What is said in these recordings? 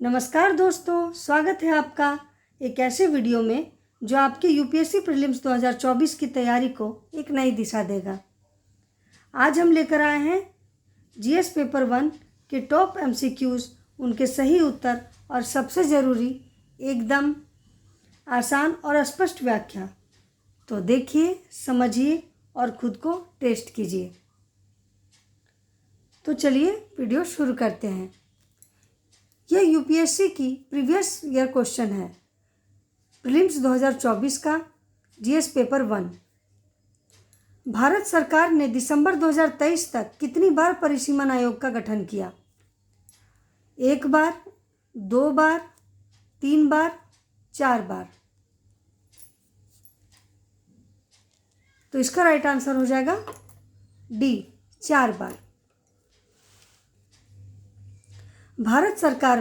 नमस्कार दोस्तों, स्वागत है आपका एक ऐसे वीडियो में जो आपके यूपीएससी प्रीलिम्स 2024 की तैयारी को एक नई दिशा देगा। आज हम लेकर आए हैं जीएस पेपर 1 के टॉप एमसीक्यूज़, उनके सही उत्तर और सबसे ज़रूरी एकदम आसान और स्पष्ट व्याख्या। तो देखिए, समझिए और खुद को टेस्ट कीजिए। तो चलिए वीडियो शुरू करते हैं। यह यूपीएससी की प्रीवियस ईयर क्वेश्चन है, प्रीलिम्स 2024 का जीएस पेपर 1। भारत सरकार ने दिसंबर 2023 तक कितनी बार परिसीमन आयोग का गठन किया? 1 बार, 2 बार, 3 बार, 4 बार। तो इसका राइट आंसर हो जाएगा डी, 4 बार। भारत सरकार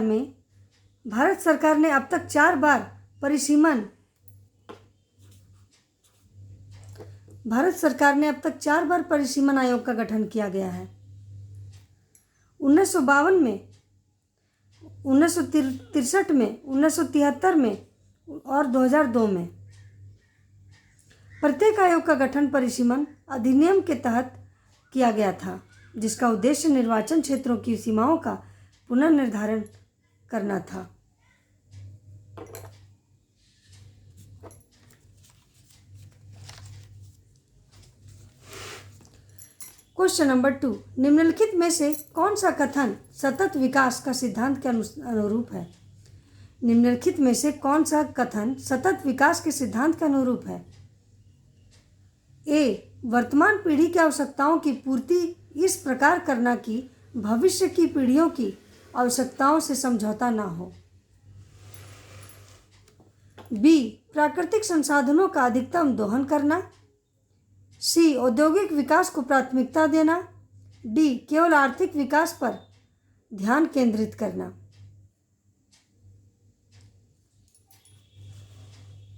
ने अब तक 4 बार परिसीमन आयोग का गठन किया गया है। 1952 में, 1963 में, 1973 में और 2002 में। प्रत्येक आयोग का गठन परिसीमन अधिनियम के तहत किया गया था, जिसका उद्देश्य निर्वाचन क्षेत्रों की सीमाओं का पुनर्निर्धारण करना था। क्वेश्चन नंबर 2, निम्नलिखित में से कौन सा कथन सतत विकास का सिद्धांत के अनुरूप है? निम्नलिखित में से कौन सा कथन सतत विकास के सिद्धांत के अनुरूप है? ए, वर्तमान पीढ़ी की आवश्यकताओं की पूर्ति इस प्रकार करना कि भविष्य की पीढ़ियों की आवश्यकताओं से समझौता ना हो। बी, प्राकृतिक संसाधनों का अधिकतम दोहन करना। सी, औद्योगिक विकास को प्राथमिकता देना। डी, केवल आर्थिक विकास पर ध्यान केंद्रित करना।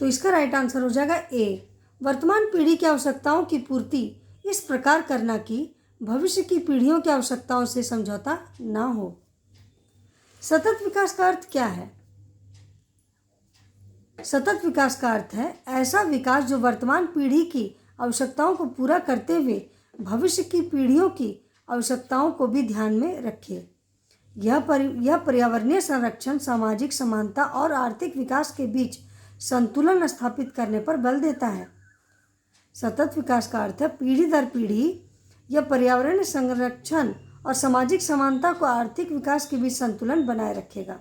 तो इसका राइट आंसर हो जाएगा ए, वर्तमान पीढ़ी की आवश्यकताओं की पूर्ति इस प्रकार करना कि भविष्य की पीढ़ियों की आवश्यकताओं से समझौता ना हो। सतत विकास का अर्थ क्या है? सतत विकास का अर्थ है ऐसा विकास जो वर्तमान पीढ़ी की आवश्यकताओं को पूरा करते हुए भविष्य की पीढ़ियों की आवश्यकताओं को भी ध्यान में रखे। यह पर्यावरणीय संरक्षण, सामाजिक समानता और आर्थिक विकास के बीच संतुलन स्थापित करने पर बल देता है। सतत विकास का अर्थ है पीढ़ी दर पीढ़ी यह पर्यावरणीय संरक्षण और सामाजिक समानता को आर्थिक विकास के बीच संतुलन बनाए रखेगा।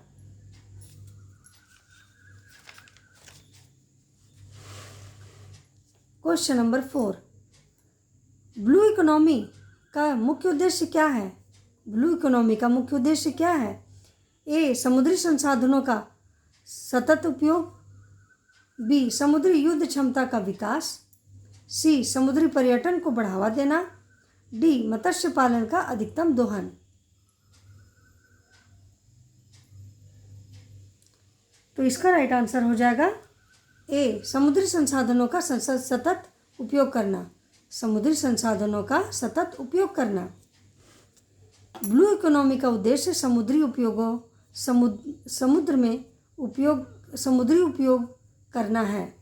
क्वेश्चन नंबर 4, ब्लू इकोनॉमी का मुख्य उद्देश्य क्या है? ब्लू इकोनॉमी का मुख्य उद्देश्य क्या है? ए, समुद्री संसाधनों का सतत उपयोग। बी, समुद्री युद्ध क्षमता का विकास। सी, समुद्री पर्यटन को बढ़ावा देना। डी, मत्स्य पालन का अधिकतम दोहन। तो इसका राइट आंसर हो जाएगा ए, समुद्री संसाधनों का सतत उपयोग करना। समुद्री संसाधनों का सतत उपयोग करना। ब्लू इकोनॉमी का उद्देश्य समुद्री उपयोग करना है,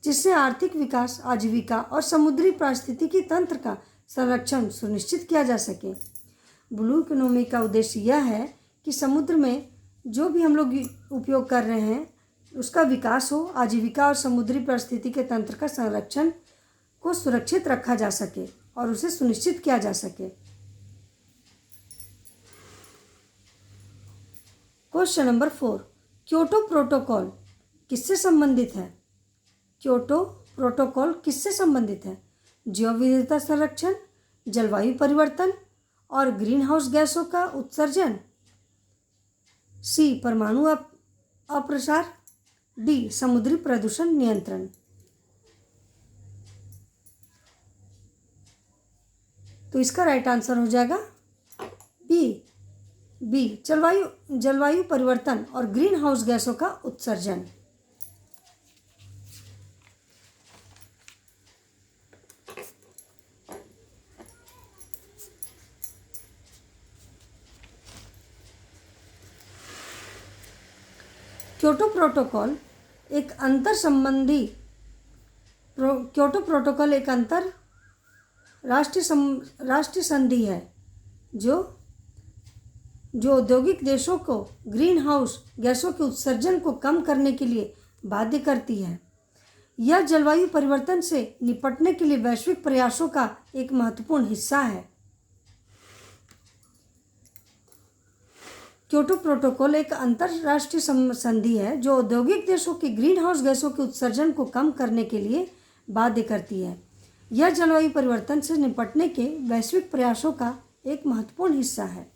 जिससे आर्थिक विकास, आजीविका और समुद्री पारिस्थितिकी तंत्र का संरक्षण सुनिश्चित किया जा सके। ब्लू इकोनॉमी का उद्देश्य यह है कि समुद्र में जो भी हम लोग उपयोग कर रहे हैं उसका विकास हो, आजीविका और समुद्री पारिस्थितिकी के तंत्र का संरक्षण को सुरक्षित रखा जा सके और उसे सुनिश्चित किया जा सके। क्वेश्चन नंबर 4, क्योटो प्रोटोकॉल किससे संबंधित है? क्योटो प्रोटोकॉल किससे संबंधित है? जैव विविधता संरक्षण, जलवायु परिवर्तन और ग्रीन हाउस गैसों का उत्सर्जन। सी, परमाणु अप्रसार। डी, समुद्री प्रदूषण नियंत्रण। तो इसका राइट आंसर हो जाएगा बी, जलवायु परिवर्तन और ग्रीन हाउस गैसों का उत्सर्जन। क्योटो प्रोटोकॉल एक राष्ट्रीय संधि है जो औद्योगिक देशों को ग्रीन हाउस गैसों के उत्सर्जन को कम करने के लिए बाध्य करती है। यह जलवायु परिवर्तन से निपटने के लिए वैश्विक प्रयासों का एक महत्वपूर्ण हिस्सा है। क्योटो प्रोटोकॉल एक अंतर्राष्ट्रीय संधि है जो औद्योगिक देशों के ग्रीन हाउस गैसों के उत्सर्जन को कम करने के लिए बाध्य करती है। यह जलवायु परिवर्तन से निपटने के वैश्विक प्रयासों का एक महत्वपूर्ण हिस्सा है।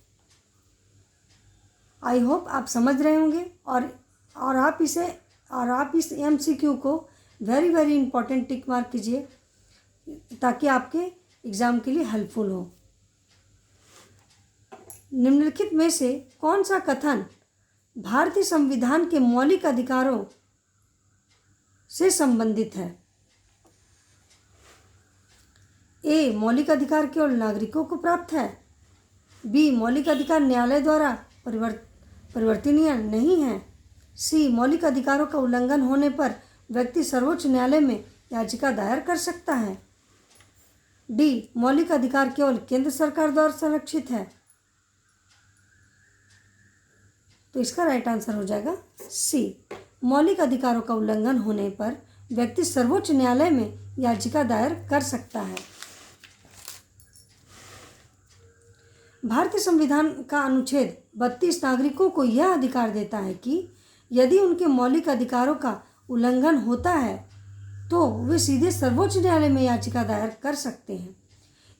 आई होप आप समझ रहे होंगे और आप इस MCQ को very very important tick mark कीजिए ताकि आपके एग्ज़ाम के लिए हेल्पफुल हो। निम्नलिखित में से कौन सा कथन भारतीय संविधान के मौलिक अधिकारों से संबंधित है? A. मौलिक अधिकार केवल नागरिकों को प्राप्त है। B. मौलिक अधिकार न्यायालय द्वारा परिवर्तनीय नहीं है। C. मौलिक अधिकारों का उल्लंघन होने पर व्यक्ति सर्वोच्च न्यायालय में याचिका दायर कर सकता है। D. मौलिक अधिकार केवल केंद्र सरकार द्वारा संरक्षित है। तो इसका राइट आंसर हो जाएगा C. मौलिक अधिकारों का उल्लंघन होने पर व्यक्ति सर्वोच्च न्यायालय में याचिका दायर कर सकता है। भारतीय संविधान का अनुच्छेद 32 नागरिकों को यह अधिकार देता है कि यदि उनके मौलिक अधिकारों का उल्लंघन होता है तो वे सीधे सर्वोच्च न्यायालय में याचिका दायर कर सकते हैं।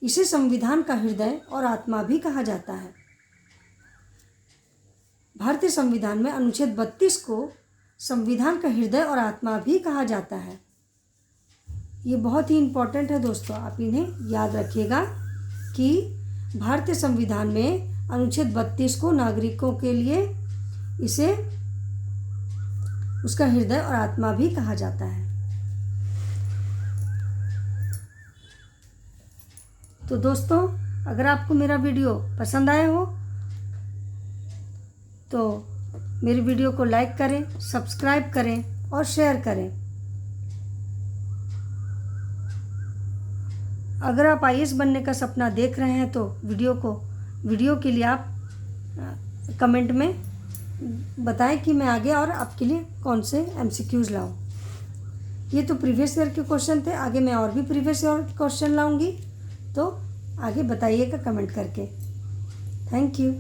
इसे संविधान का हृदय और आत्मा भी कहा जाता है। भारतीय संविधान में अनुच्छेद 32 को संविधान का हृदय और आत्मा भी कहा जाता है। ये बहुत ही इम्पोर्टेंट है दोस्तों, आप इन्हें याद रखिएगा कि भारतीय संविधान में अनुच्छेद 32 को नागरिकों के लिए इसे उसका हृदय और आत्मा भी कहा जाता है। तो दोस्तों, अगर आपको मेरा वीडियो पसंद आया हो तो मेरी वीडियो को लाइक करें, सब्सक्राइब करें और शेयर करें। अगर आप IAS बनने का सपना देख रहे हैं तो वीडियो के लिए आप कमेंट में बताएं कि मैं आगे और आपके लिए कौन से MCQs लाऊं। ये तो प्रीवियस ईयर के क्वेश्चन थे, आगे मैं और भी प्रीवियस ईयर क्वेश्चन लाऊंगी, तो आगे बताइएगा कमेंट करके। Thank you.